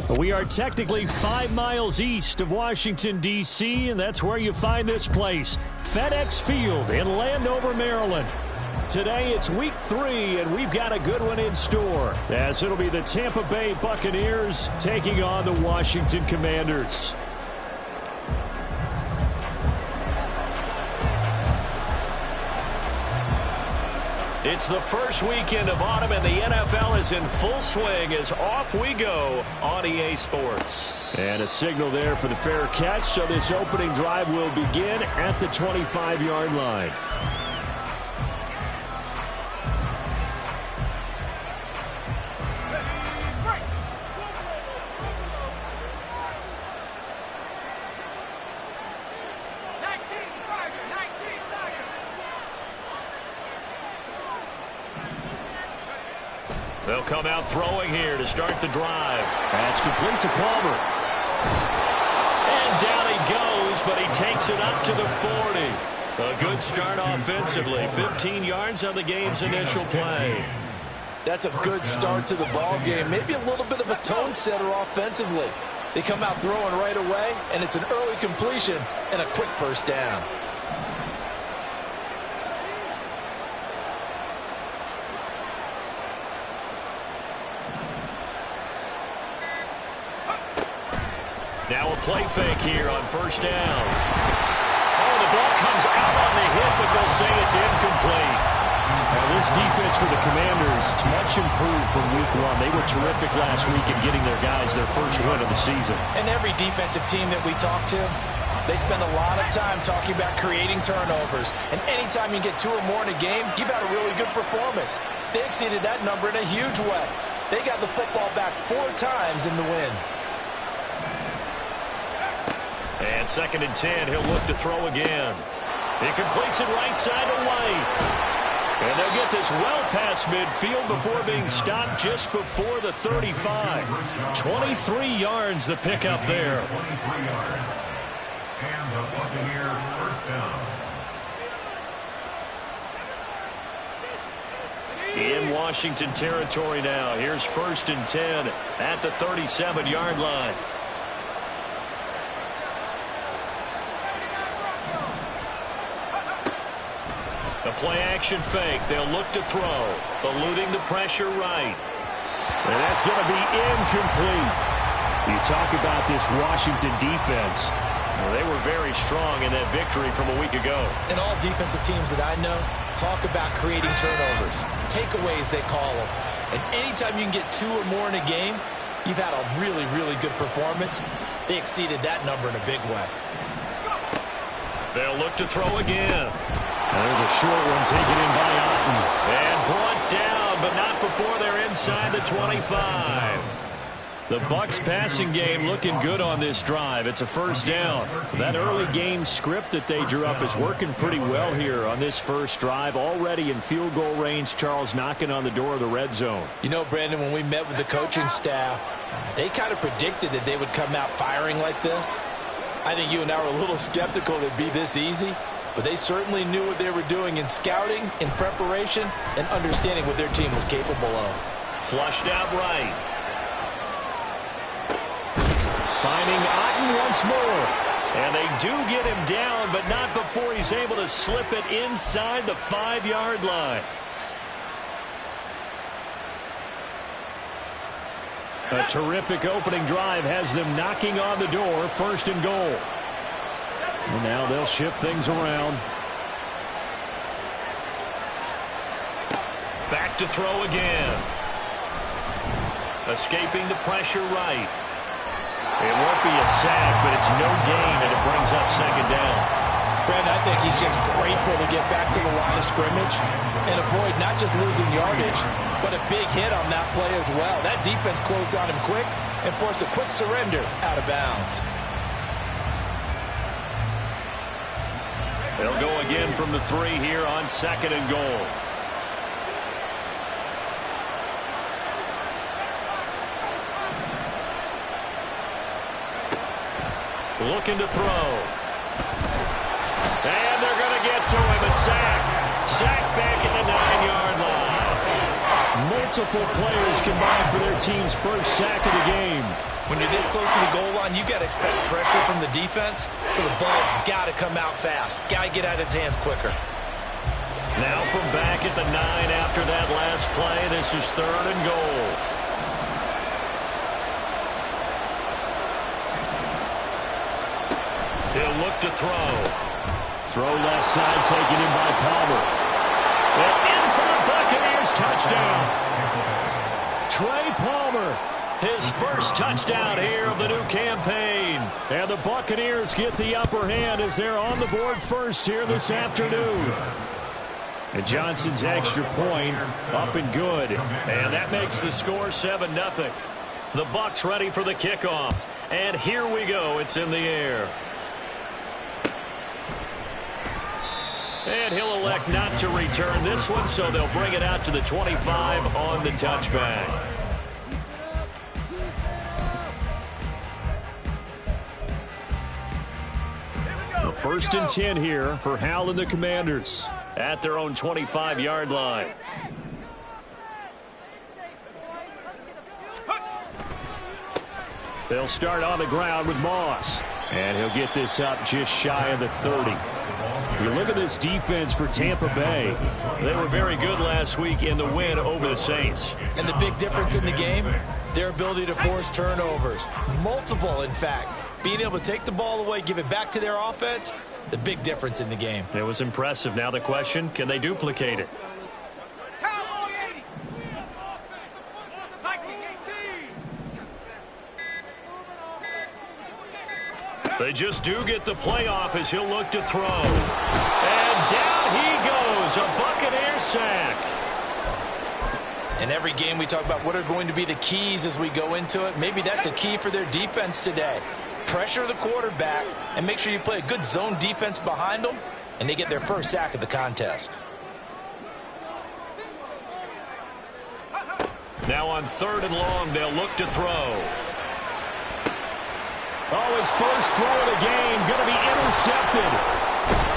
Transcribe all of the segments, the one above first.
We are technically 5 miles east of Washington, D.C., and that's where you find this place, FedEx Field in Landover, Maryland. Today it's week 3, and we've got a good one in store, as it'll be the Tampa Bay Buccaneers taking on the Washington Commanders. It's the first weekend of autumn, and the NFL is in full swing as off we go on EA Sports. And a signal there for the fair catch, so this opening drive will begin at the 25-yard line. They'll come out throwing here to start the drive. That's complete to Palmer. And down he goes, but he takes it up to the 40. A good start offensively. 15 yards on the game's initial play. That's a good start to the ball game. Maybe a little bit of a tone setter offensively. They come out throwing right away, and it's an early completion and a quick first down. Now a play fake here on first down. Oh, the ball comes out on the hit, but they'll say it's incomplete. Now this defense for the Commanders, it's much improved from week 1. They were terrific last week in getting their guys their first win of the season. And every defensive team that we talk to, they spend a lot of time talking about creating turnovers. And anytime you get 2 or more in a game, you've had a really good performance. They exceeded that number in a huge way. They got the football back 4 times in the win. And 2nd and 10, he'll look to throw again. He completes it right side to White. And they'll get this well past midfield before being stopped just before the 35. 23 yards the pickup there. And the Buccaneer first down. In Washington territory now. Here's 1st and 10 at the 37-yard line. The play-action fake. They'll look to throw. Eluding the pressure right. And that's going to be incomplete. You talk about this Washington defense. Well, they were very strong in that victory from a week ago. And all defensive teams that I know talk about creating turnovers. Takeaways, they call them. And anytime you can get 2 or more in a game, you've had a really, really good performance. They exceeded that number in a big way. They'll look to throw again. There's a short one taken in by Otten. And brought down, but not before they're inside the 25. The Bucs passing game looking good on this drive. It's a first down. That early game script that they drew up is working pretty well here on this first drive. Already in field goal range, Charles, knocking on the door of the red zone. You know, Brandon, when we met with the coaching staff, they kind of predicted that they would come out firing like this. I think you and I were a little skeptical it'd be this easy. But they certainly knew what they were doing in scouting, in preparation, and understanding what their team was capable of. Flushed out right. Finding Otten once more. And they do get him down, but not before he's able to slip it inside the 5-yard line. A terrific opening drive has them knocking on the door, 1st and goal. And now they'll shift things around. Back to throw again. Escaping the pressure right. It won't be a sack, but it's no gain, and it brings up 2nd down. Brandon, I think he's just grateful to get back to the line of scrimmage and avoid not just losing yardage, but a big hit on that play as well. That defense closed on him quick and forced a quick surrender out of bounds. They'll go again from the 3 here on 2nd and goal. Looking to throw. And they're going to get to him. A sack. Sack back at the 9-yard line. Multiple players combined for their team's first sack of the game. When you're this close to the goal line, you've got to expect pressure from the defense, so the ball's got to come out fast. Got to get out of his hands quicker. Now from back at the 9 after that last play, this is 3rd and goal. He'll look to throw. Throw left side, taken in by Palmer. And in for the Buccaneers, touchdown. Trey Palmer, his first touchdown here of the new campaign. And the Buccaneers get the upper hand as they're on the board first here this afternoon. And Johnson's extra point up and good. And that makes the score 7-0. The Bucs ready for the kickoff. And here we go. It's in the air. And he'll elect not to return this one, so they'll bring it out to the 25 on the touchback. First and 10 here for Hal and the Commanders at their own 25-yard line. They'll start on the ground with Moss. And he'll get this up just shy of the 30. You look at this defense for Tampa Bay. They were very good last week in the win over the Saints. And the big difference in the game, their ability to force turnovers. Multiple, in fact. Being able to take the ball away, give it back to their offense, the big difference in the game. It was impressive. Now the question, can they duplicate it? They just do get the playoff as he'll look to throw. And down he goes, a Buccaneer sack. In every game we talk about what are going to be the keys as we go into it. Maybe that's a key for their defense today. Pressure the quarterback and make sure you play a good zone defense behind them, and they get their first sack of the contest. Now on 3rd and long, they'll look to throw. Oh, his first throw of the game going to be intercepted.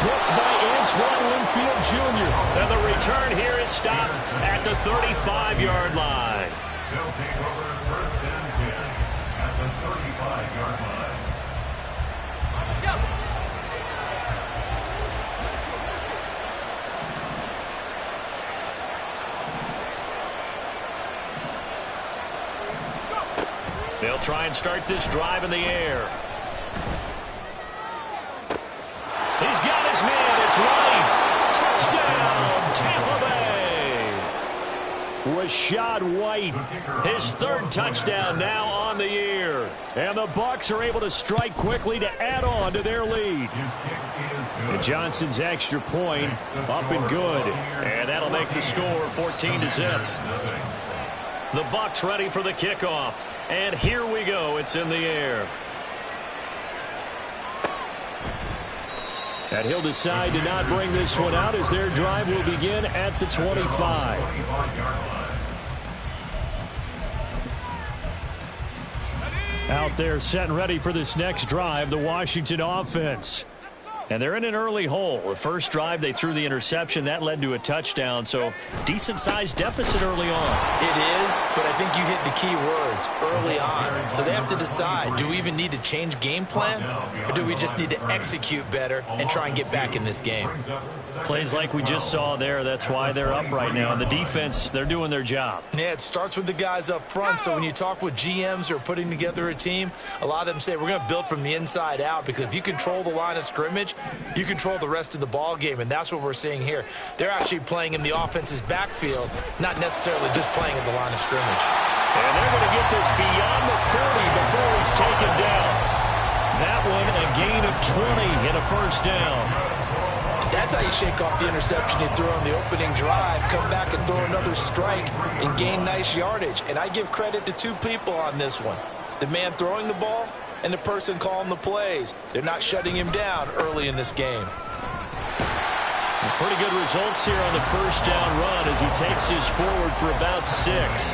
Picked by Antoine Winfield Jr. And the return here is stopped at the 35-yard line. They'll take over 1st and 10 at the 35-yard line. They'll try and start this drive in the air. He's got his man. It's running. Touchdown, Tampa Bay. Rashad White, his 3rd touchdown now on the year. And the Bucs are able to strike quickly to add on to their lead. And Johnson's extra point up and good. And that'll make the score 14-0. The Bucs ready for the kickoff. And here we go. It's in the air. And he'll decide to not bring this one out as their drive will begin at the 25. Out there set and ready for this next drive, the Washington offense. And they're in an early hole. The first drive, they threw the interception. That led to a touchdown. So decent-sized deficit early on. It is, but I think you hit the key words, early on. So they have to decide, do we even need to change game plan? Or do we just need to execute better and try and get back in this game? Plays like we just saw there. That's why they're up right now. And the defense, they're doing their job. Yeah, it starts with the guys up front. So when you talk with GMs who are putting together a team, a lot of them say, we're going to build from the inside out. Because if you control the line of scrimmage, you control the rest of the ball game, and that's what we're seeing here. They're actually playing in the offense's backfield, not necessarily just playing at the line of scrimmage. And they're going to get this beyond the 40 before he's taken down. That one a gain of 20 and a first down. That's how you shake off the interception you threw on the opening drive, come back and throw another strike and gain nice yardage. And I give credit to 2 people on this one. The man throwing the ball and the person calling the plays. They're not shutting him down early in this game. Pretty good results here on the first down run as he takes his forward for about 6.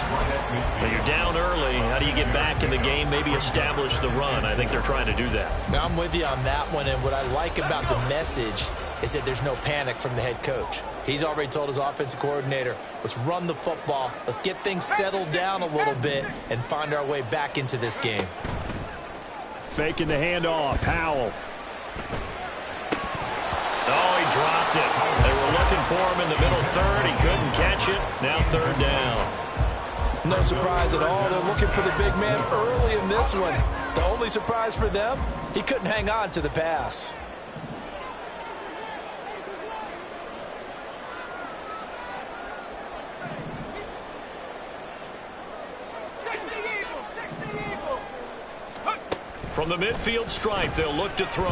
But you're down early. How do you get back in the game? Maybe establish the run. I think they're trying to do that. Now, I'm with you on that one, and what I like about the message is that there's no panic from the head coach. He's already told his offensive coordinator, let's run the football, let's get things settled down a little bit and find our way back into this game. Faking the handoff. Howell. Oh, he dropped it. They were looking for him in the middle third. He couldn't catch it. Now third down. No surprise at all. They're looking for the big man early in this one. The only surprise for them, he couldn't hang on to the pass. From the midfield stripe, they'll look to throw.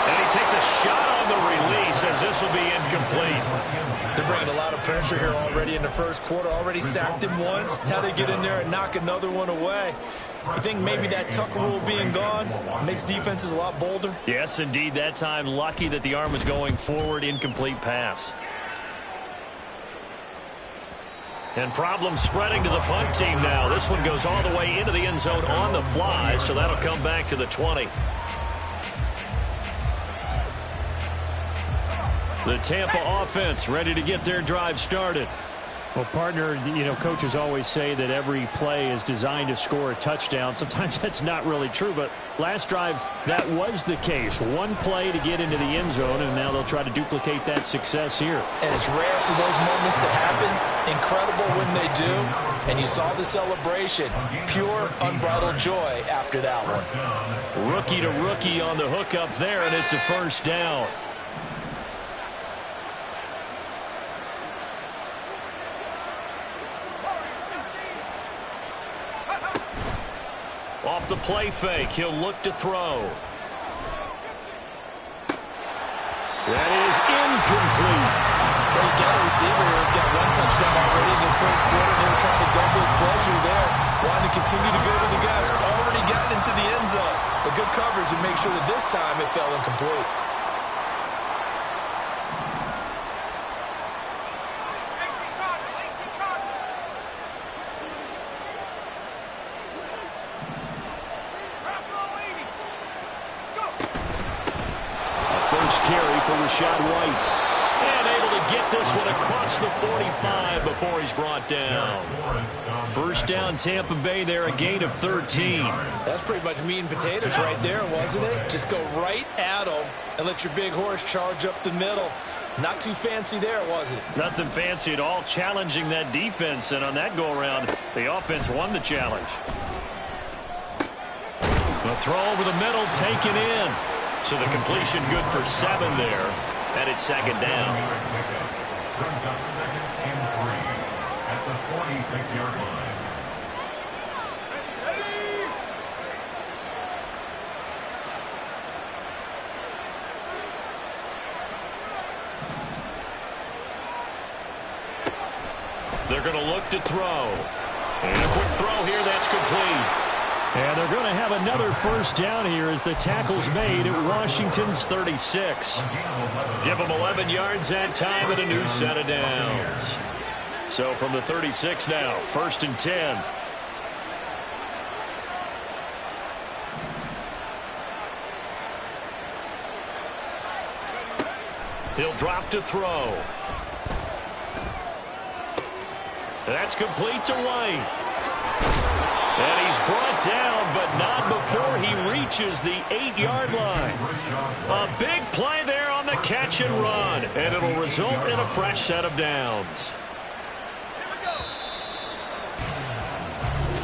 And he takes a shot on the release as this will be incomplete. They're bringing a lot of pressure here already in the first quarter. Already sacked him once. Now they get in there and knock another one away. You think maybe that Tucker rule being gone makes defenses a lot bolder? Yes, indeed. That time, lucky that the arm was going forward. Incomplete pass. And problems spreading to the punt team now. This one goes all the way into the end zone on the fly, so that'll come back to the 20. The Tampa offense ready to get their drive started. Well, partner, you know, coaches always say that every play is designed to score a touchdown. Sometimes that's not really true, but last drive, that was the case. One play to get into the end zone, and now they'll try to duplicate that success here. And it's rare for those moments to happen. Incredible when they do. And you saw the celebration. Pure, unbridled joy after that one. Rookie to rookie on the hook up there, and it's a first down. Off the play fake, he'll look to throw. That is incomplete. Well, you got a receiver who's got one touchdown already in this first quarter. They were trying to double his pleasure there. Wanting to continue to go to the guys. Already got into the end zone. But good coverage to make sure that this time it fell incomplete. Carry for Rashad White. And able to get this one across the 45 before he's brought down. First down, Tampa Bay there, a gain of 13. That's pretty much meat and potatoes right there, wasn't it? Just go right at them and let your big horse charge up the middle. Not too fancy there, was it? Nothing fancy at all, challenging that defense. And on that go-around, the offense won the challenge. The throw over the middle, taken in. So the completion good for 7 there. And it's second down. Brings up 2nd and 3 at the 46-yard line. They're going to look to throw. And a quick throw here, that's complete. And they're going to have another first down here as the tackle's made at Washington's 36. Give them 11 yards that time and a new set of downs. So from the 36 now, 1st and 10. He'll drop to throw. That's complete to White. And he's brought down, but not before he reaches the 8-yard line. A big play there on the catch and run, and it'll result in a fresh set of downs.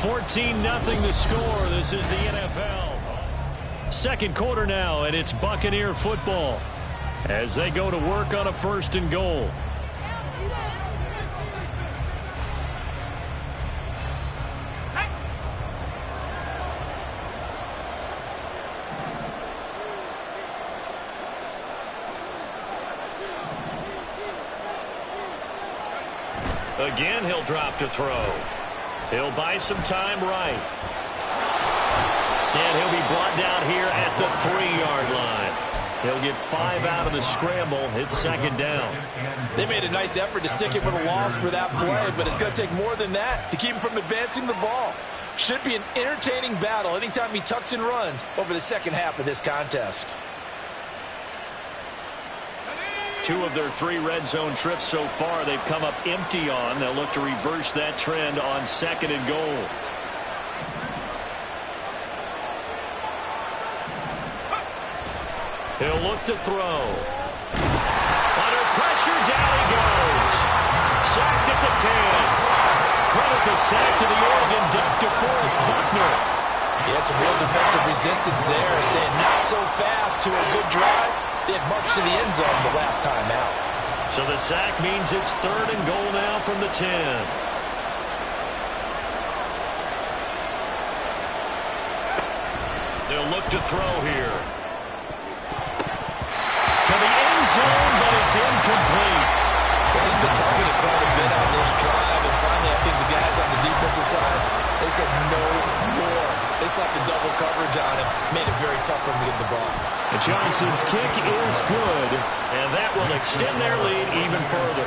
14-0 the score. This is the NFL. Second quarter now, and it's Buccaneer football as they go to work on a 1st and goal. Again, he'll drop to throw. He'll buy some time right. And he'll be brought down here at the 3-yard line. He'll get 5 out of the scramble. It's second down. They made a nice effort to stick it with a loss for that play, but it's going to take more than that to keep him from advancing the ball. Should be an entertaining battle anytime he tucks and runs over the second half of this contest. 2 of their 3 red zone trips so far they've come up empty on. They'll look to reverse that trend on 2nd and goal. He'll look to throw. Under pressure, down he goes. Sacked at the 10. Credit the sack to the Oregon Duck, DeForest Buckner. Yeah, some real defensive resistance there, saying not so fast to a good drive. They had marched to the end zone the last time out. So the sack means it's 3rd and goal now from the 10. They'll look to throw here. To the end zone, but it's incomplete. Well, he's been targeted quite a bit on this drive, and finally I think the guys on the defensive side, they said no more. They slapped the double coverage on him, made it very tough for him to get the ball. And Johnson's kick is good, and that will extend their lead even further.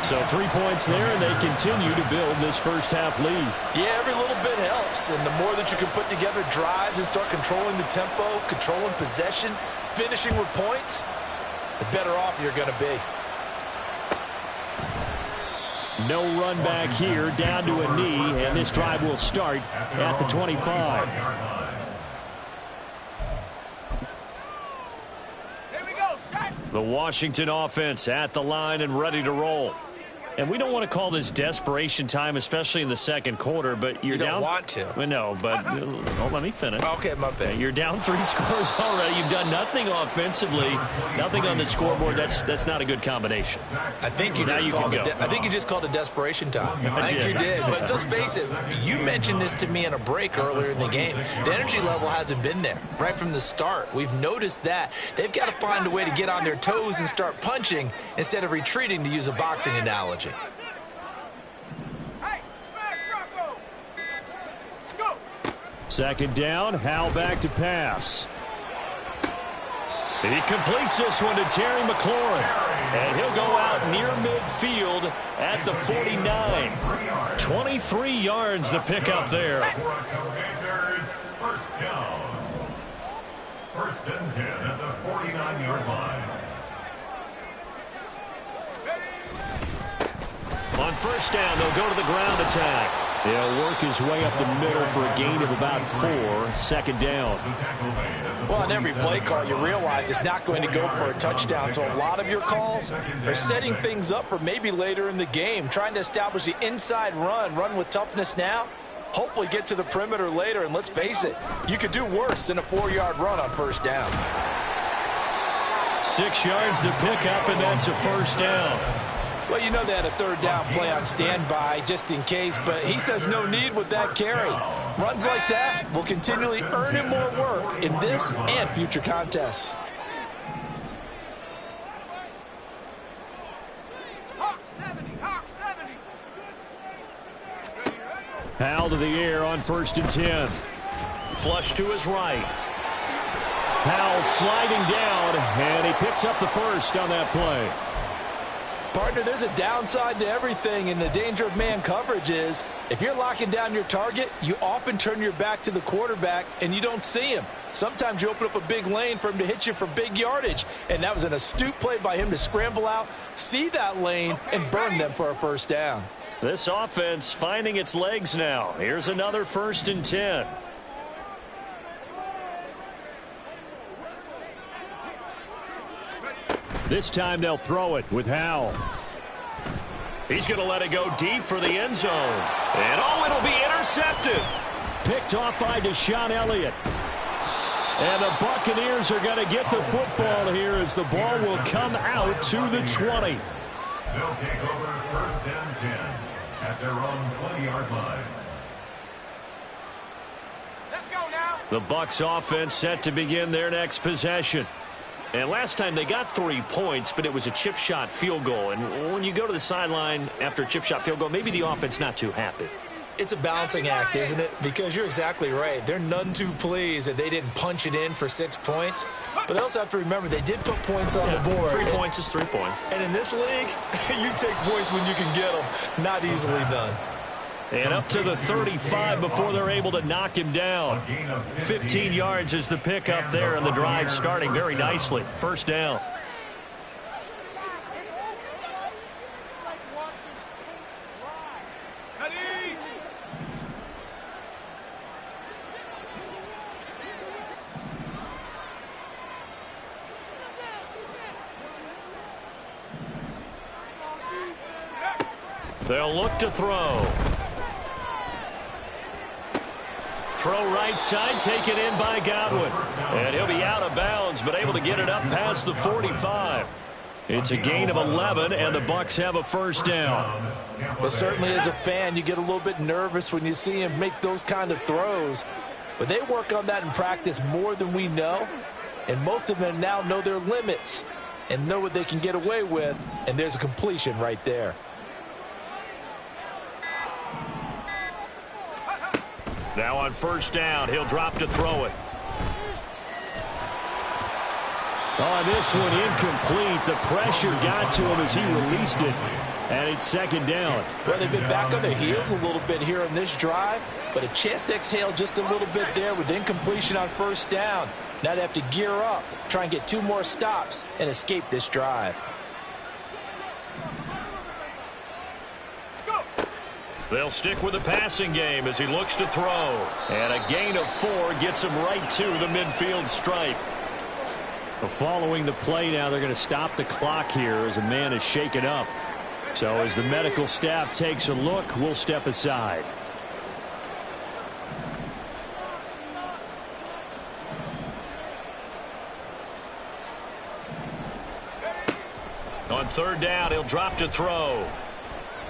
So 3 points there, and they continue to build this first half lead. Yeah, every little bit helps, and the more that you can put together drives and start controlling the tempo, controlling possession, finishing with points, the better off you're going to be. No run back here, down to a knee, and this drive will start at the 25. The Washington offense at the line and ready to roll. And we don't want to call this desperation time, especially in the second quarter, but you're down. You don't want to. No, but let me finish. Okay, my bad. You're down 3 scores already. You've done nothing offensively, nothing on the scoreboard. That's not a good combination. I think you just called it desperation time. I think you did. But let's face it, you mentioned this to me in a break earlier in the game. The energy level hasn't been there right from the start. We've noticed that. They've got to find a way to get on their toes and start punching instead of retreating, to use a boxing analogy. Second down, Howell back to pass. And he completes this one to Terry McLaurin. And he'll go out near midfield at the 49. 23 yards the pickup there. First down. 1st and 10 at the 49-yard line. On 1st down, they'll go to the ground attack. He'll work his way up the middle for a gain of about 4. 2nd down. Well, on every play call, you realize it's not going to go for a touchdown. So a lot of your calls are setting things up for maybe later in the game, trying to establish the inside run with toughness now, hopefully get to the perimeter later. And let's face it, you could do worse than a 4-yard run on 1st down. 6 yards the pickup, and that's a 1st down. Well, you know they had a 3rd down play on standby just in case, but he says no need with that carry. Runs like that will continually earn him more work in this and future contests. Howell to the air on 1st and 10. Flush to his right. Howell sliding down, and he picks up the 1st on that play. Partner, there's a downside to everything, and the danger of man coverage is if you're locking down your target, you often turn your back to the quarterback and you don't see him. Sometimes you open up a big lane for him to hit you for big yardage, and that was an astute play by him to scramble out, see that lane, and burn them for a 1st down. This offense finding its legs now. Here's another 1st and 10. This time they'll throw it with Howell. He's going to let it go deep for the end zone. And it'll be intercepted. Picked off by Deshaun Elliott. And the Buccaneers are going to get the football here as the ball will come out to the 20. They'll take over 1st and 10 at their own 20-yard line. Let's go now. The Bucs offense set to begin their next possession. And last time they got 3 points, but it was a chip shot field goal. And when you go to the sideline after a chip shot field goal, maybe the offense not too happy. It's a balancing act, isn't it? Because you're exactly right. They're none too pleased that they didn't punch it in for 6 points. But they also have to remember they did put points on the board. 3 points is 3 points. And in this league, you take points when you can get them. Not easily done. And up to the 35 before they're able to knock him down. 15 yards is the pickup there, and the drive starting very nicely. 1st down. They'll look to throw. Throw right side, taken in by Godwin. And he'll be out of bounds, but able to get it up past the 45. It's a gain of 11, and the Bucs have a first down. Well, certainly as a fan, you get a little bit nervous when you see him make those kind of throws. But they work on that in practice more than we know. And most of them now know their limits and know what they can get away with. And there's a completion right there. Now on first down, he'll drop to throw it. Oh, this one incomplete. The pressure got to him as he released it. And it's second down. Well, they've been back on their heels a little bit here on this drive, but a chance to exhale just a little bit there with incompletion on first down. Now they have to gear up, try and get 2 more stops, and escape this drive. They'll stick with the passing game as he looks to throw. And a gain of 4 gets him right to the midfield stripe. Following the play now, they're going to stop the clock here as a man is shaken up. So as the medical staff takes a look, we'll step aside. On third down, he'll drop to throw.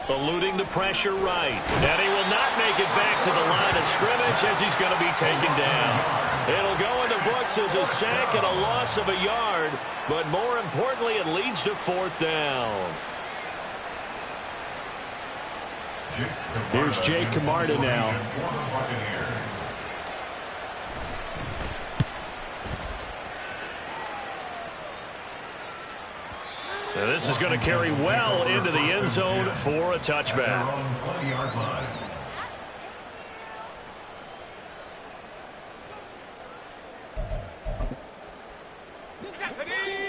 Eluding the pressure right. And he will not make it back to the line of scrimmage as he's going to be taken down. It'll go in the books as a sack and a loss of a yard. But more importantly, it leads to fourth down. Here's Jake Camarda now. So this is going to carry well into the end zone for a touchback.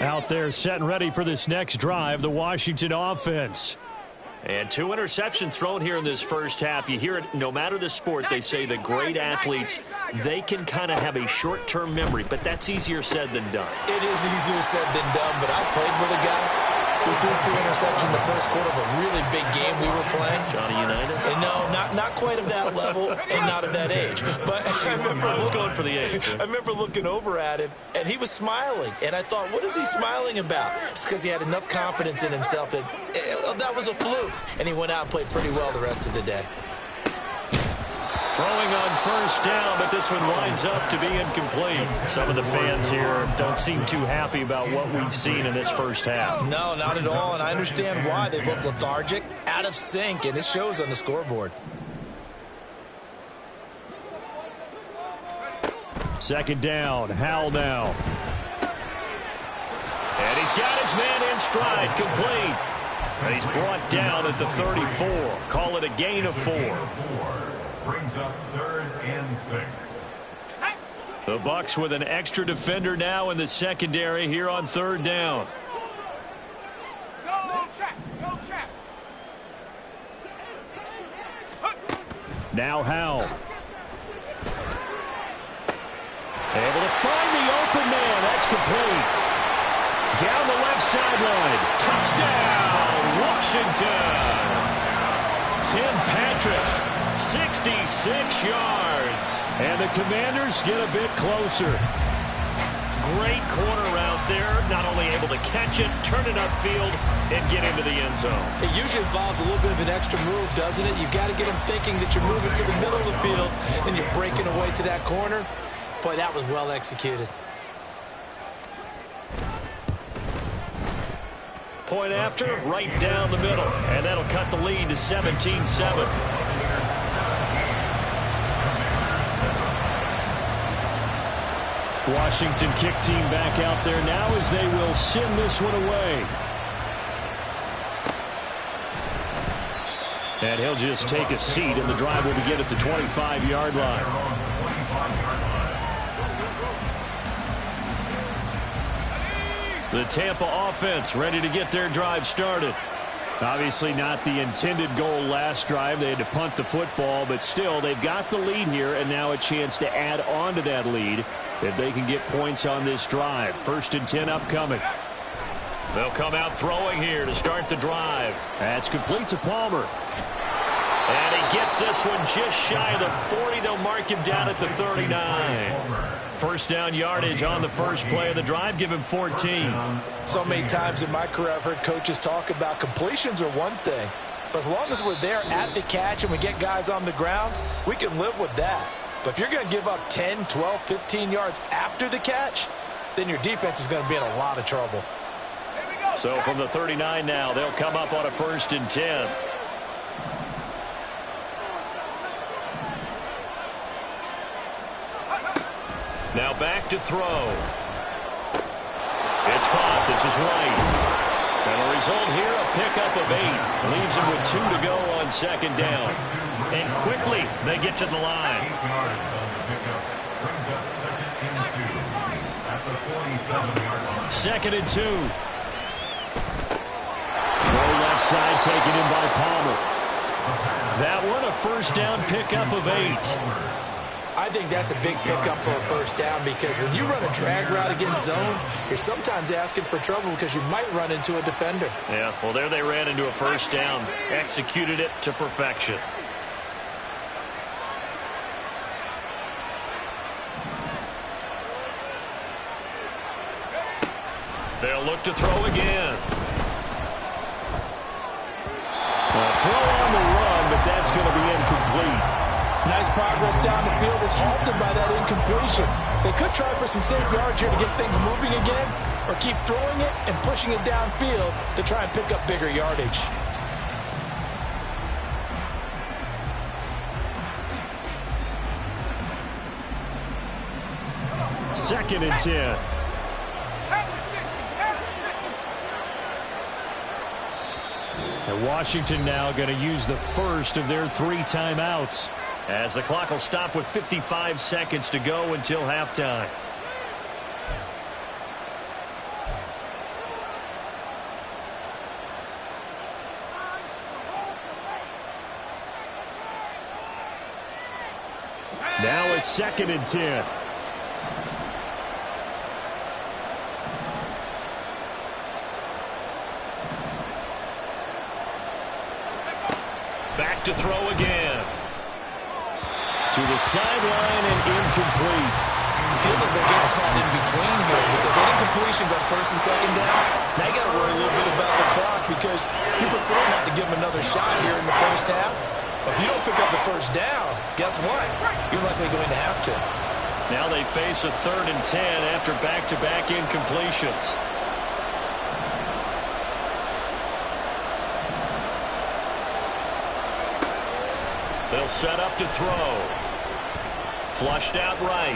Out there set and ready for this next drive, the Washington offense. And 2 interceptions thrown here in this first half. You hear it no matter the sport. They say the great athletes, they can kind of have a short-term memory, but that's easier said than done. It is easier said than done, but I played with a guy who threw 2 interceptions in the first quarter of a really big game we were playing. Johnny Unitas? And no, not quite of that level and not of that age. But I was going for the age. I remember looking over at him, and he was smiling. And I thought, what is he smiling about? It's because he had enough confidence in himself that that was a fluke. And he went out and played pretty well the rest of the day. Throwing on first down, but this one winds up to be incomplete. Some of the fans here don't seem too happy about what we've seen in this first half. No, not at all, and I understand why. They look lethargic, out of sync, and it shows on the scoreboard. Second down, Howell now. And he's got his man in stride, complete. And he's brought down at the 34. Call it a gain of 4. Brings up 3rd and 6. The Bucs with an extra defender now in the secondary here on third down. Now Howell. Able to find the open man. That's complete. Down the left sideline. Touchdown, Washington. Tim Patrick. 66 yards. And the Commanders get a bit closer. Great corner out there. Not only able to catch it, turn it upfield, and get into the end zone. It usually involves a little bit of an extra move, doesn't it? You've got to get them thinking that you're moving to the middle of the field and you're breaking away to that corner. Boy, that was well executed. Point after, right down the middle. And that'll cut the lead to 17-7. Washington kick team back out there now as they will send this one away. And he'll just take a seat, and the drive will begin at the 25-yard line. The Tampa offense ready to get their drive started. Obviously not the intended goal last drive. They had to punt the football, but still they've got the lead here, and now a chance to add on to that lead if they can get points on this drive. 1st and 10 upcoming. They'll come out throwing here to start the drive. That's complete to Palmer. And he gets this one just shy of the 40. They'll mark him down at the 39. First down yardage on the first play of the drive. Give him 14. So many times in my career I've heard coaches talk about completions are one thing. But as long as we're there at the catch and we get guys on the ground, we can live with that. But if you're going to give up 10, 12, 15 yards after the catch, then your defense is going to be in a lot of trouble. So from the 39 now, they'll come up on a 1st and 10. Now back to throw. It's caught. This is right. And the result here, a pickup of 8. Leaves him with 2 to go on 2nd down. And quickly, they get to the line. 8 yards on the pickup. Brings up 2nd and 2 at the 47-yard line. 2nd and 2. Throw left side taken in by Palmer. That one a 1st down pickup of 8. I think that's a big pickup for a 1st down because when you run a drag route against zone, you're sometimes asking for trouble because you might run into a defender. Yeah, well, there they ran into a 1st down. Executed it to perfection. They'll look to throw again. A throw on the run, but that's going to be incomplete. Nice progress down the field is halted by that incompletion. They could try for some safe yards here to get things moving again, or keep throwing it and pushing it downfield to try and pick up bigger yardage. Second and 10. And Washington now going to use the first of their 3 timeouts. As the clock will stop with 55 seconds to go until halftime. Now it's 2nd and 10. Back to throw again. To the sideline and incomplete. Feels like they're getting caught in between here because any completions on 1st and 2nd down, now you got to worry a little bit about the clock because you prefer not to give them another shot here in the 1st half. But if you don't pick up the 1st down, guess what? You're likely going to have to. Now they face a 3rd and 10 after back-to-back incompletions. They'll set up to throw. Flushed out right.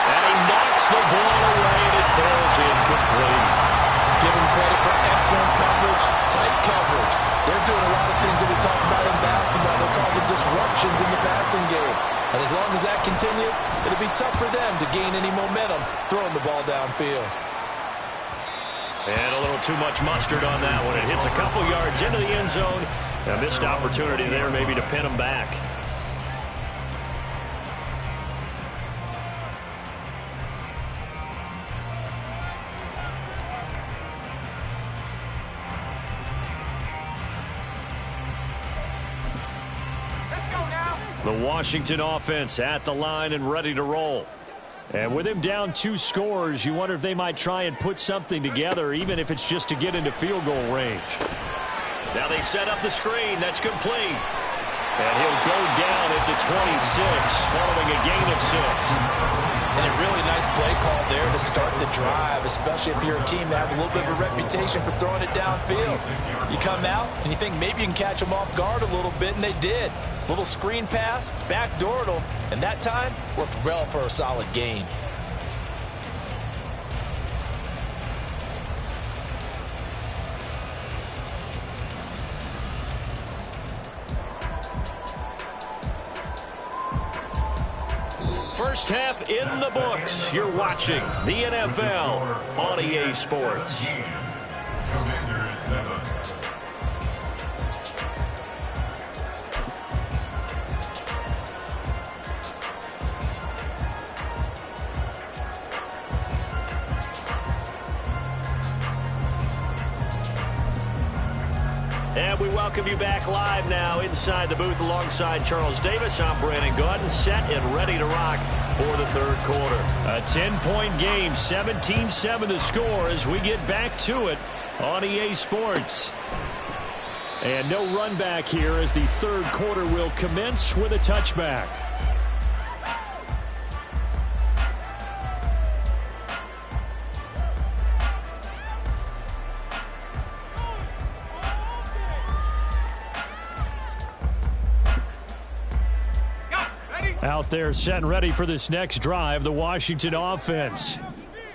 And he knocks the ball away and it falls incomplete. Give him credit for excellent coverage, tight coverage. They're doing a lot of things that we talk about in basketball. They're causing disruptions in the passing game. And as long as that continues, it'll be tough for them to gain any momentum throwing the ball downfield. And a little too much mustard on that one. It hits a couple yards into the end zone. A missed opportunity there maybe to pin him back. The Washington offense at the line and ready to roll. And with him down 2 scores, you wonder if they might try and put something together, even if it's just to get into field goal range. Now they set up the screen. That's complete. And he'll go down at the 26, following a gain of 6. And a really nice play call there to start the drive, especially if you're a team that has a little bit of a reputation for throwing it downfield. You come out and you think maybe you can catch them off guard a little bit, and they did. Little screen pass, backdoored them, and that time worked well for a solid gain. First half in the books. You're watching the NFL on EA Sports. Commanders 7. And we welcome you back live now inside the booth alongside Charles Davis. I'm Brandon Gaudin, set and ready to rock for the third quarter. A 10-point game, 17-7 the score as we get back to it on EA Sports. And no run back here as the third quarter will commence with a touchback. Out there set and ready for this next drive, the Washington offense.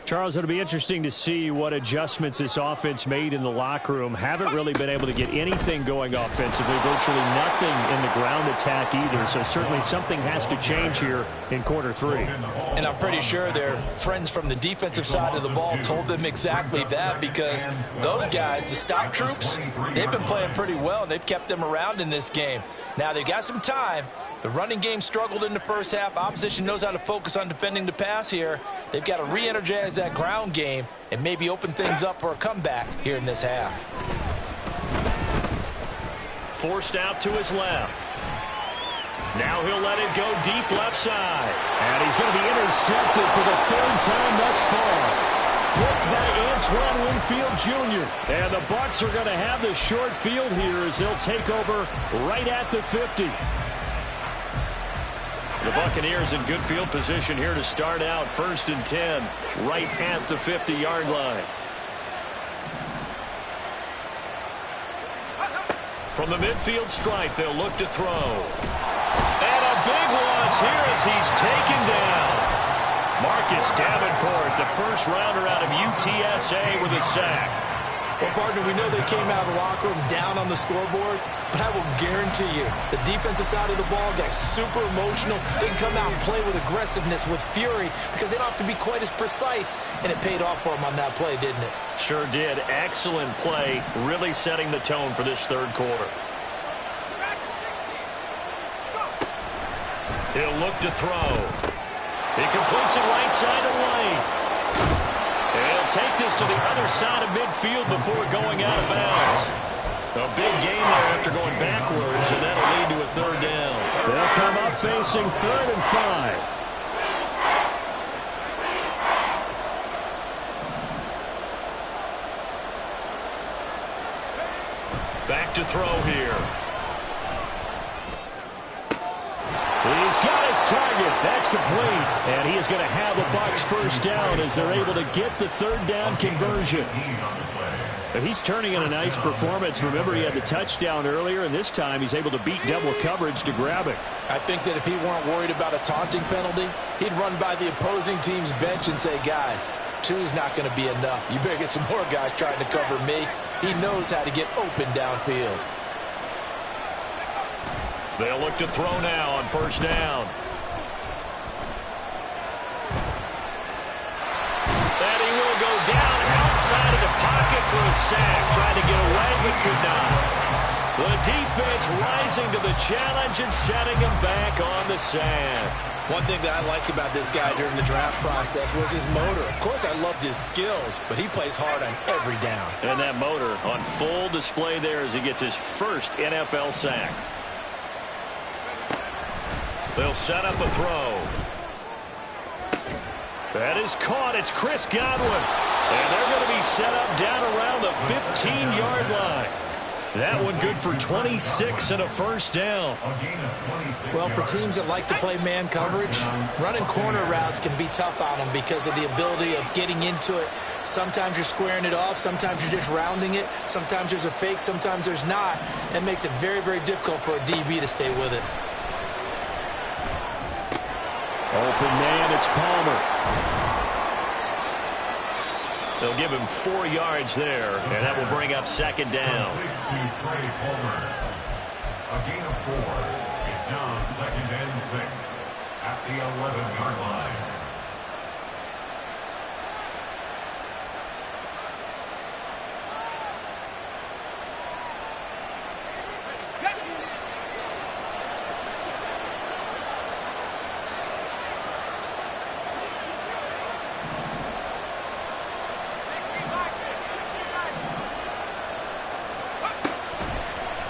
Charles, it'll be interesting to see what adjustments this offense made in the locker room. Haven't really been able to get anything going offensively, virtually nothing in the ground attack either. So certainly something has to change here in quarter three. And I'm pretty sure their friends from the defensive side of the ball told them exactly that, because those guys, the stock troops, they've been playing pretty well, and they've kept them around in this game. Now they've got some time. The running game struggled in the first half. Opposition knows how to focus on defending the pass here. They've got to re-energize that ground game and maybe open things up for a comeback here in this half. Forced out to his left. Now he'll let it go deep left side. And he's going to be intercepted for the third time thus far. Picked by Antoine Winfield Jr. And the Bucs are going to have the short field here as they'll take over right at the 50. The Buccaneers in good field position here to start out. 1st and 10, right at the 50-yard line. From the midfield stripe, they'll look to throw. And a big loss here as he's taken down. Marcus Davenport, the first rounder out of UTSA with a sack. Well, partner, we know they came out of the locker room down on the scoreboard, but I will guarantee you the defensive side of the ball got super emotional. They can come out and play with aggressiveness, with fury, because they don't have to be quite as precise, and it paid off for them on that play, didn't it? Sure did. Excellent play, really setting the tone for this third quarter. He'll look to throw. He completes it right side of the lane. He'll take this to the other side of midfield before going out of bounds. A big gain there after going backwards, and that'll lead to a third down. They'll come up facing 3rd and 5. Back to throw here. He's got his target. That's complete. And he is going to have a Bucs first down as they're able to get the third down conversion. But he's turning in a nice performance. Remember, he had the touchdown earlier, and this time he's able to beat double coverage to grab it. I think that if he weren't worried about a taunting penalty, he'd run by the opposing team's bench and say, guys, 2's not going to be enough. You better get some more guys trying to cover me. He knows how to get open downfield. They'll look to throw now on 1st down. And he will go down outside of the pocket for a sack. Tried to get away, but could not. The defense rising to the challenge and setting him back on the sand. One thing that I liked about this guy during the draft process was his motor. Of course, I loved his skills, but he plays hard on every down. And that motor on full display there as he gets his first NFL sack. They'll set up a throw. That is caught. It's Chris Godwin. And they're going to be set up down around the 15-yard line. That one good for 26 and a first down. Well, for teams that like to play man coverage, running corner routes can be tough on them because of the ability of getting into it. Sometimes you're squaring it off. Sometimes you're just rounding it. Sometimes there's a fake. Sometimes there's not. That makes it very, very difficult for a DB to stay with it. Open man, it's Palmer. They'll give him 4 yards there, and that will bring up 2nd down. A gain of 4. It's now 2nd and 6 at the 11-yard line.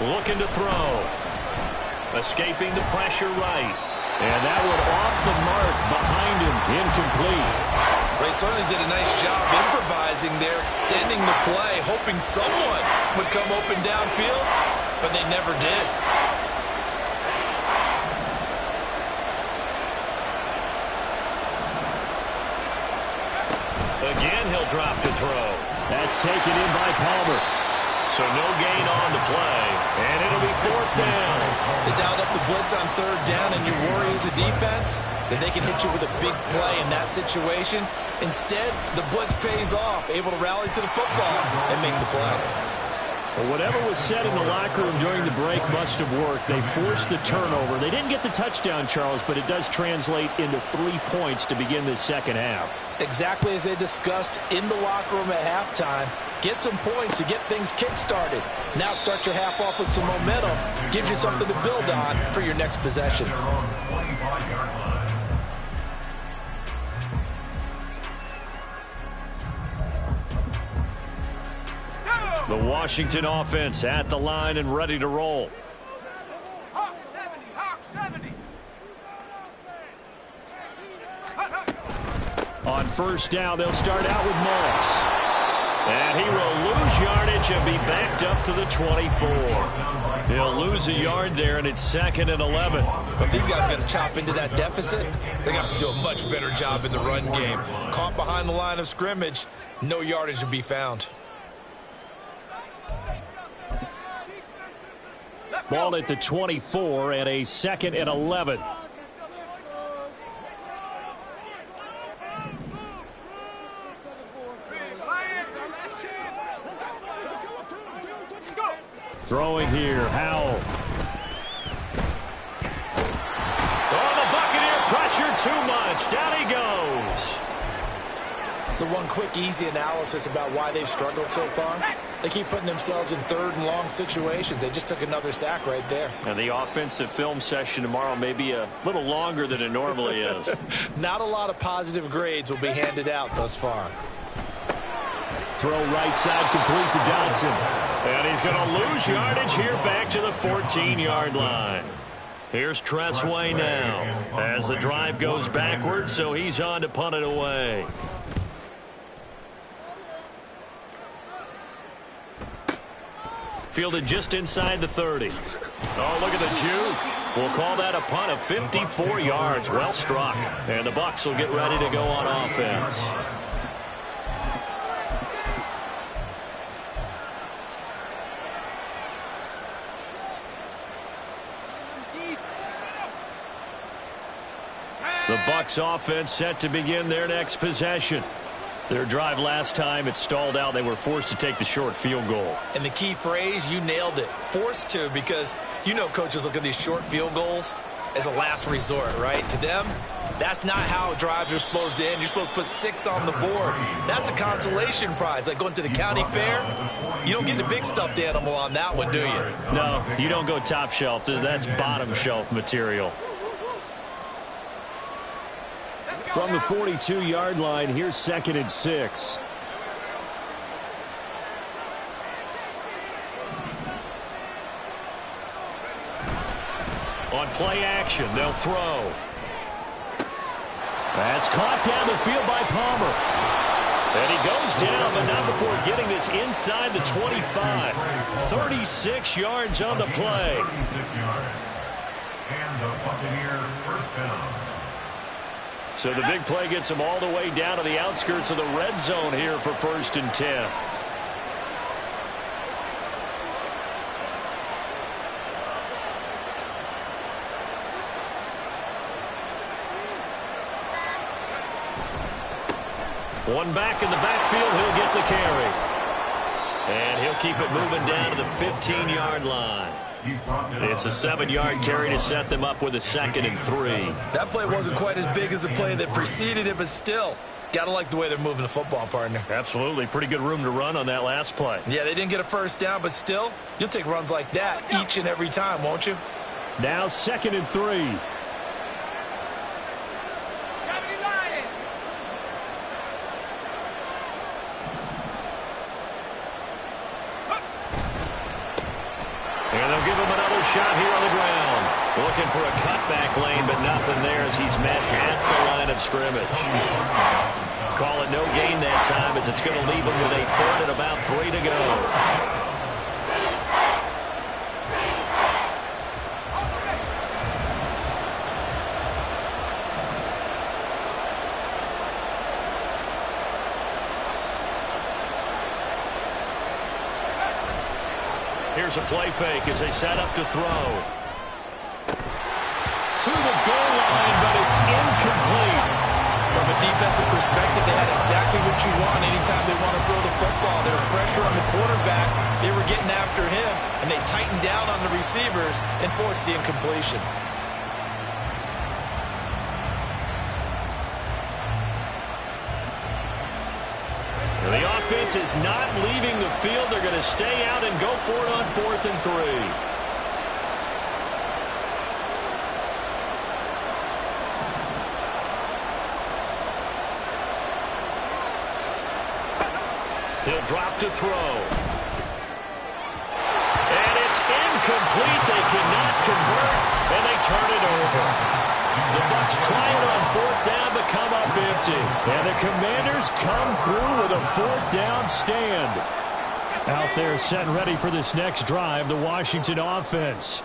looking to throw. Escaping the pressure right. And that one off the mark behind him. Incomplete. They certainly did a nice job improvising there, extending the play, hoping someone would come open downfield, but they never did. Again, he'll drop to throw. That's taken in by Palmer. So no gain on the play, and it'll be 4th down. They dialed up the blitz on 3rd down, and you worry as a defense that they can hit you with a big play in that situation. Instead, the blitz pays off, able to rally to the football and make the play. Well, whatever was said in the locker room during the break must have worked. They forced the turnover. They didn't get the touchdown, Charles, but it does translate into 3 points to begin this second half. Exactly as they discussed in the locker room at halftime. Get some points to get things kick-started. Now start your half off with some momentum. Gives you something to build on for your next possession. The Washington offense at the line and ready to roll. Hawk 70, Hawk 70. On 1st down, they'll start out with Moss. And he will lose yardage and be backed up to the 24. He'll lose a yard there, and it's 2nd and 11. But these guys got to chop into that deficit. They got to do a much better job in the run game. Caught behind the line of scrimmage, no yardage to be found. Ball at the 24 and a 2nd and 11. Throwing here, Howell. Oh, the Buccaneer pressure too much. Down he goes. So one quick, easy analysis about why they've struggled so far. They keep putting themselves in 3rd and long situations. They just took another sack right there. And the offensive film session tomorrow may be a little longer than it normally is. Not a lot of positive grades will be handed out thus far. Throw right side complete to Dodson. And he's going to lose yardage here back to the 14-yard line. Here's Tressway now as the drive goes backwards, so he's on to punt it away. Fielded just inside the 30. Oh, look at the juke. We'll call that a punt of 54 yards. Well struck. And the Bucs will get ready to go on offense. The Bucs offense set to begin their next possession. Their drive last time, it stalled out. They were forced to take the short field goal. And the key phrase, you nailed it. Forced to, because you know coaches look at these short field goals as a last resort, right? To them, that's not how drives are supposed to end. You're supposed to put 6 on the board. That's a consolation prize. Like going to the county fair, you don't get the big stuffed animal on that one, do you? No, you don't go top shelf. That's bottom shelf material. From the 42-yard line, here's 2nd and 6. On play action, they'll throw. That's caught down the field by Palmer. And he goes down, but not before getting this inside the 25. 36 yards on the play. 36 yards. And the Buccaneer 1st down. So the big play gets them all the way down to the outskirts of the red zone here for 1st and 10. One back in the backfield, he'll get the carry. And he'll keep it moving down to the 15-yard line. It's a 7-yard carry to set them up with a 2nd and 3. That play wasn't quite as big as the play that preceded it, but still, gotta like the way they're moving the football, partner. Absolutely. Pretty good room to run on that last play. Yeah, they didn't get a 1st down, but still, you'll take runs like that each and every time, won't you? Now 2nd and 3. And shot here on the ground. Looking for a cutback lane, but nothing there as he's met at the line of scrimmage. Call it no gain that time as it's going to leave him with a third and about 3 to go. Here's a play fake as they set up to throw. To the goal line, but it's incomplete. From a defensive perspective, they had exactly what you want anytime they want to throw the football. There's pressure on the quarterback. They were getting after him, and they tightened down on the receivers and forced the incompletion. The offense is not leaving the field. They're going to stay out and go for it on 4th and 3. He'll drop to throw. And it's incomplete. They cannot convert, and they turn it over. The Bucs try it on 4th down, but come up empty. And the Commanders come through with a 4th down stand. Out there set and ready for this next drive, the Washington offense.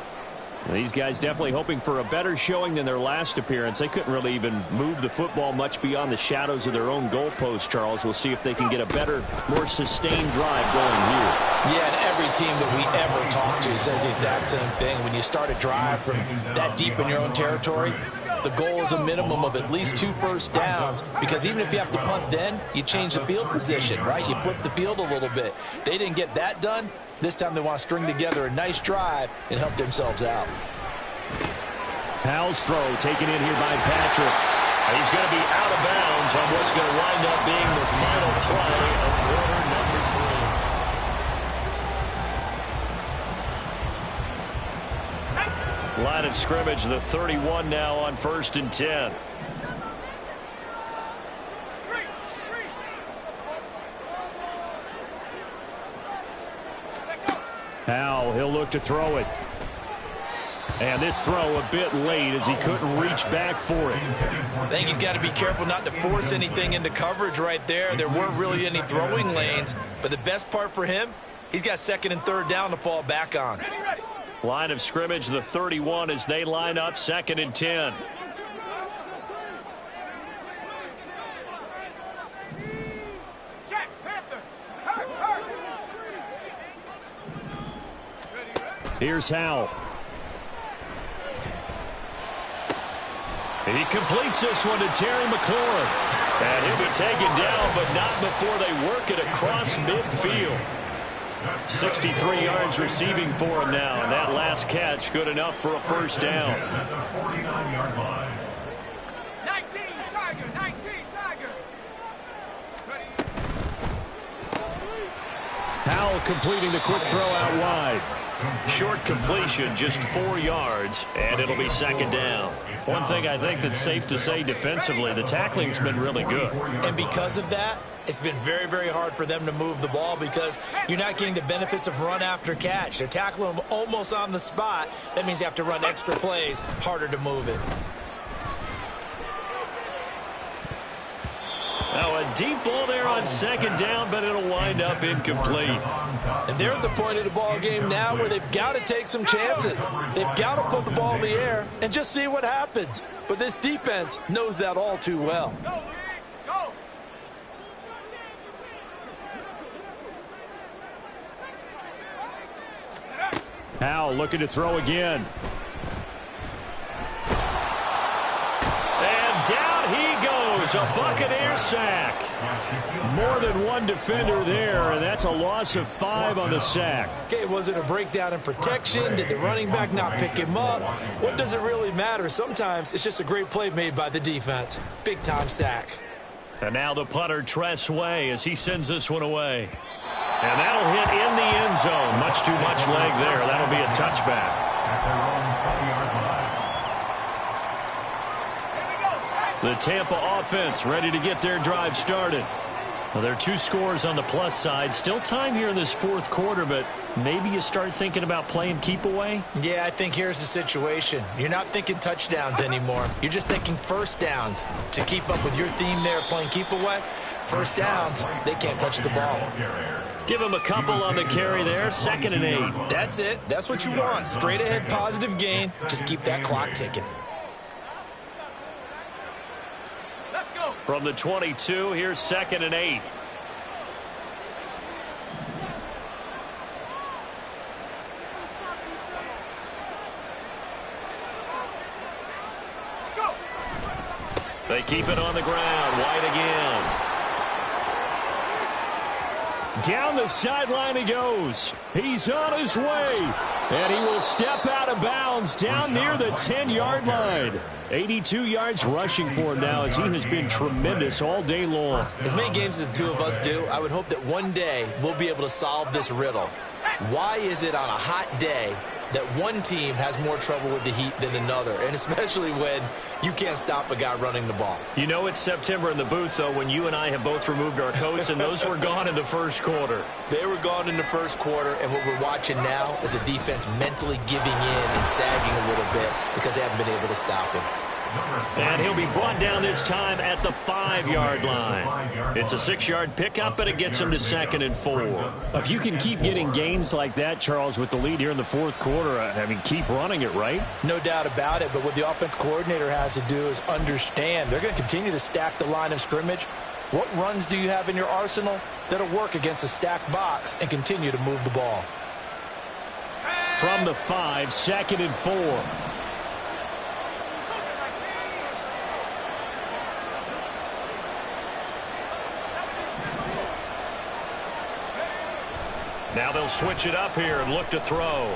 These guys definitely hoping for a better showing than their last appearance. They couldn't really even move the football much beyond the shadows of their own goalpost, Charles. We'll see if they can get a better, more sustained drive going here. Yeah, and every team that we ever talk to says the exact same thing. When you start a drive from that deep in your own territory, the goal is a minimum of at least 2 first downs, because even if you have to punt then, you change the field position, right? You flip the field a little bit. They didn't get that done. This time they want to string together a nice drive and help themselves out. Howell's throw taken in here by Patrick. He's going to be out of bounds on what's going to wind up being the final play of quarter number 3. Line of scrimmage, the 31 now on 1st and 10. Howell, he'll look to throw it. And this throw a bit late as he couldn't reach back for it. I think he's got to be careful not to force anything into coverage right there. There weren't really any throwing lanes, but the best part for him, he's got 2nd and 3rd down to fall back on. Line of scrimmage, the 31 as they line up 2nd and 10. Here's Howell. And he completes this one to Terry McLaurin. And he'll be taken down, but not before they work it across midfield. 63 yards receiving for him now, and that last catch good enough for a first down. At the 49-yard line. 19 Tiger, 19 Tiger. Howell completing the quick throw out wide. Short completion, just 4 yards, and it'll be 2nd down. One thing I think that's safe to say defensively, the tackling's been really good. And because of that, it's been very, very hard for them to move the ball because you're not getting the benefits of run after catch. They're tackling them almost on the spot. That means you have to run extra plays, harder to move it. Now a deep ball there on 2nd down, but it'll wind up incomplete. And they're at the point of the ball game now where they've got to take some chances. They've got to put the ball in the air and just see what happens. But this defense knows that all too well. Go. Howell looking to throw again. And down he goes, a Buccaneer sack. More than one defender there, and that's a loss of 5 on the sack. Okay, was it a breakdown in protection? Did the running back not pick him up? What does it really matter? Sometimes it's just a great play made by the defense. Big-time sack. And now the punter, Tress Way, as he sends this one away. And that'll hit in the end zone. Much too much leg there. That'll be a touchback. At their own 20-yard line. The Tampa offense ready to get their drive started. Well, there are two scores on the plus side. Still time here in this fourth quarter, but maybe you start thinking about playing keep away? Yeah, I think here's the situation. You're not thinking touchdowns anymore. You're just thinking first downs. To keep up with your theme there, playing keep away, first downs, they can't touch the ball. Give him a couple on the carry there. 2nd and 8. That's it. That's what you want. Straight ahead, positive gain. Just keep that clock ticking. Let's go. From the 22, here's 2nd and 8. Let's go. They keep it on the ground. White again. Down the sideline he goes. He's on his way. And he will step out of bounds down near the 10-yard line. 82 yards rushing for him now as he has been tremendous all day long. As many games as the two of us do, I would hope that one day we'll be able to solve this riddle. Why is it on a hot day that one team has more trouble with the heat than another, and especially when you can't stop a guy running the ball? You know it's September in the booth, though, when you and I have both removed our coats, and those were gone in the first quarter. They were gone in the first quarter, and what we're watching now is a defense mentally giving in and sagging a little bit because they haven't been able to stop him. And he'll be brought down this time at the 5-yard line. It's a 6-yard pickup, and it gets him to 2nd and 4. If you can keep getting gains like that, Charles, with the lead here in the fourth quarter, I mean, keep running it, right? No doubt about it, but what the offense coordinator has to do is understand they're going to continue to stack the line of scrimmage. What runs do you have in your arsenal that'll work against a stacked box and continue to move the ball? From the 5, 2nd and 4. Now they'll switch it up here and look to throw.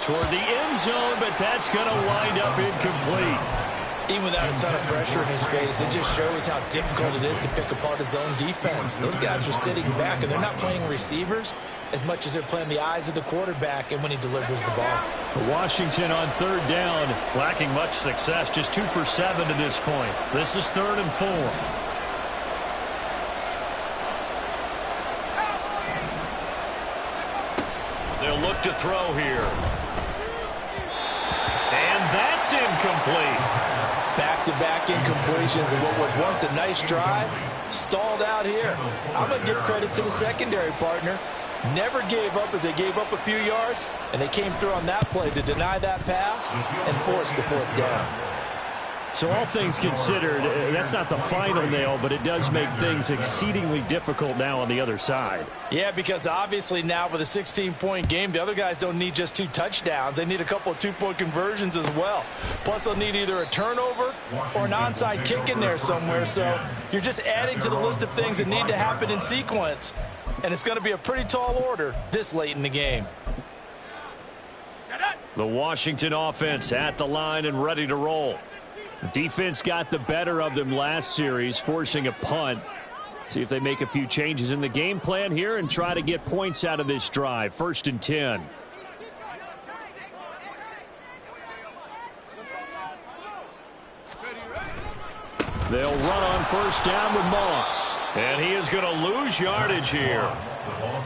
Toward the end zone, but that's going to wind up incomplete. Even without a ton of pressure in his face, it just shows how difficult it is to pick apart his own defense. Those guys are sitting back, and they're not playing receivers as much as they're playing the eyes of the quarterback and when he delivers the ball. Washington on 3rd down. Lacking much success, just 2 for 7 to this point. This is 3rd and 4. They'll look to throw here. And that's incomplete. Back-to-back incompletions and what was once a nice drive stalled out here. I'm going to give credit to the secondary partner. Never gave up as they gave up a few yards, and they came through on that play to deny that pass and force the 4th down. So all things considered, that's not the final nail, but it does make things exceedingly difficult now on the other side. Yeah, because obviously now with a 16-point game, the other guys don't need just 2 touchdowns. They need a couple of 2-point conversions as well. Plus, they'll need either a turnover or an onside kick in there somewhere. So you're just adding to the list of things that need to happen in sequence. And it's going to be a pretty tall order this late in the game. The Washington offense at the line and ready to roll. Defense got the better of them last series, forcing a punt. See if they make a few changes in the game plan here and try to get points out of this drive. 1st and 10. They'll run on 1st down with Moss. And he is going to lose yardage here.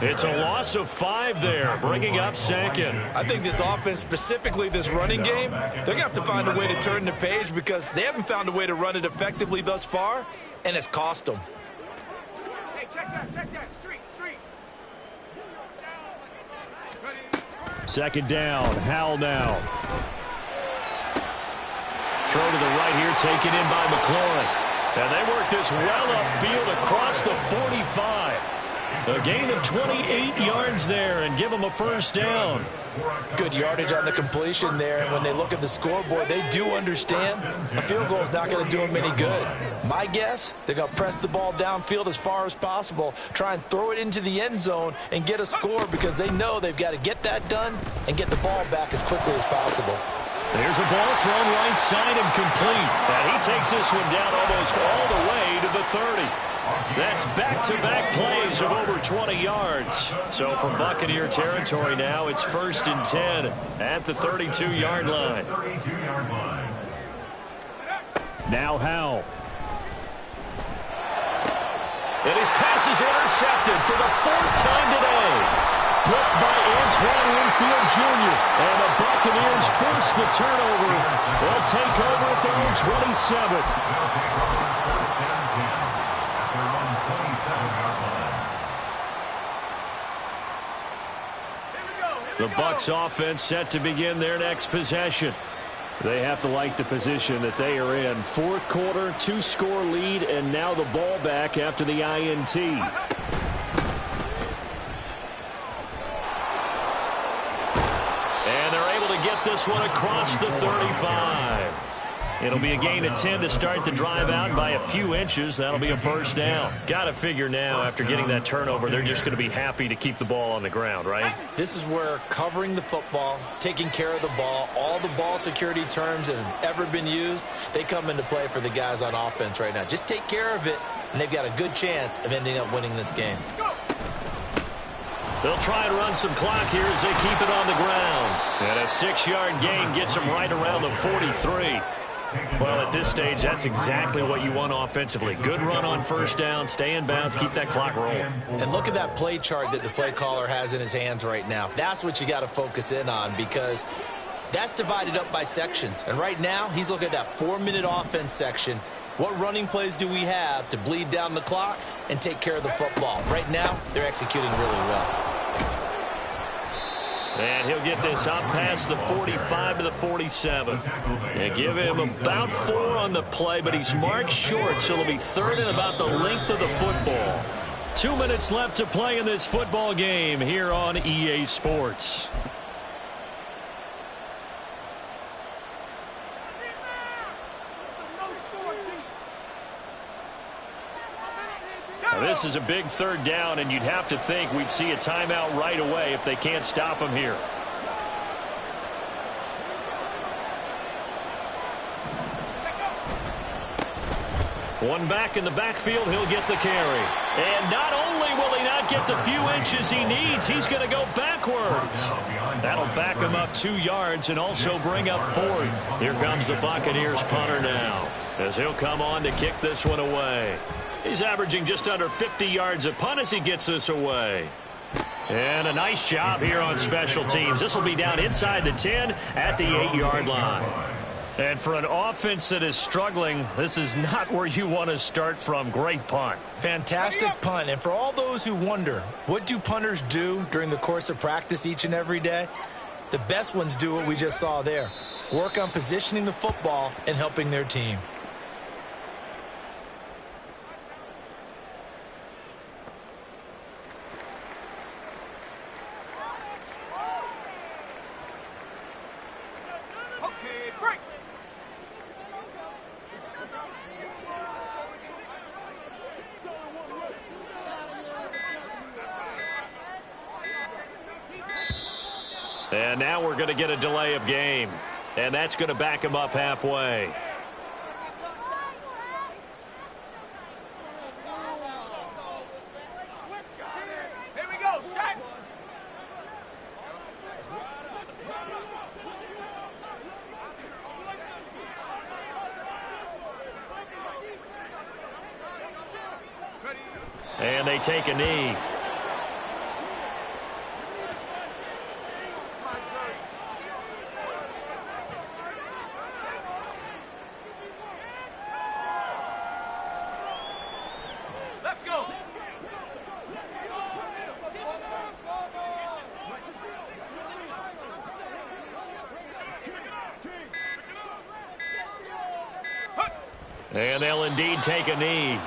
It's a loss of 5 there, bringing up 2nd. I think this offense, specifically this running game, they're going to have to find a way to turn the page because they haven't found a way to run it effectively thus far, and it's cost them. Hey, check that, street. 2nd down, Howell now. Throw to the right here, taken in by McLaurin. And they work this well upfield across the 45. A gain of 28 yards there and give them a 1st down. Good yardage on the completion there. And when they look at the scoreboard, they do understand a field goal is not going to do them any good. My guess, they're going to press the ball downfield as far as possible, try and throw it into the end zone and get a score because they know they've got to get that done and get the ball back as quickly as possible. There's a ball thrown right side and complete. And he takes this one down almost all the way to the 30. That's back-to-back plays of over 20 yards. So from Buccaneer territory now, it's 1st and 10 at the 32-yard line. Now Howell. And his pass is intercepted for the 4th time today. Picked by Antoine Winfield Jr. And the Buccaneers force the turnover. They'll take over at their own 27th. The Bucs offense set to begin their next possession. They have to like the position that they are in. 4th quarter, 2-score lead, and now the ball back after the INT. And they're able to get this one across the 35. It'll be a gain of 10 to start the drive out by a few inches. That'll be a first down. Got to figure now, after getting that turnover, they're just going to be happy to keep the ball on the ground, right? This is where covering the football, taking care of the ball, all the ball security terms that have ever been used, they come into play for the guys on offense right now. Just take care of it, and they've got a good chance of ending up winning this game. They'll try and run some clock here as they keep it on the ground. And a 6-yard gain gets them right around the 43. Well, at this stage, that's exactly what you want offensively. Good run on first down, stay in bounds, keep that clock rolling. And look at that play chart that the play caller has in his hands right now. That's what you got to focus in on, because that's divided up by sections. And right now, he's looking at that 4-minute offense section. What running plays do we have to bleed down the clock and take care of the football? Right now, they're executing really well. And he'll get this up past the 45 to the 47. And give him about 4 on the play, but he's marked short, so it'll be 3rd and about the length of the football. 2 minutes left to play in this football game here on EA Sports. Now, this is a big 3rd down, and you'd have to think we'd see a timeout right away if they can't stop him here. One back in the backfield, he'll get the carry. And not only will he not get the few inches he needs, he's going to go backwards. That'll back him up 2 yards and also bring up 4th. Here comes the Buccaneers punter now, as he'll come on to kick this one away. He's averaging just under 50 yards a punt as he gets this away. And a nice job here on special teams. This will be down inside the 10 at the 8-yard line. And for an offense that is struggling, this is not where you want to start from. Great punt. Fantastic punt. And for all those who wonder, what do punters do during the course of practice each and every day? The best ones do what we just saw there. Work on positioning the football and helping their team. And now we're going to get a delay of game. And that's going to back him up halfway. Here we go, set. And they take a knee. Let's go. And they'll indeed take a knee.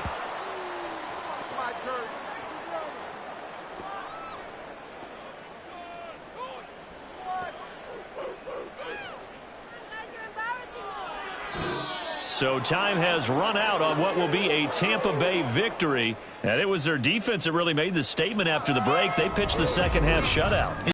So time has run out on what will be a Tampa Bay victory. And it was their defense that really made the statement after the break. They pitched the second half shutout.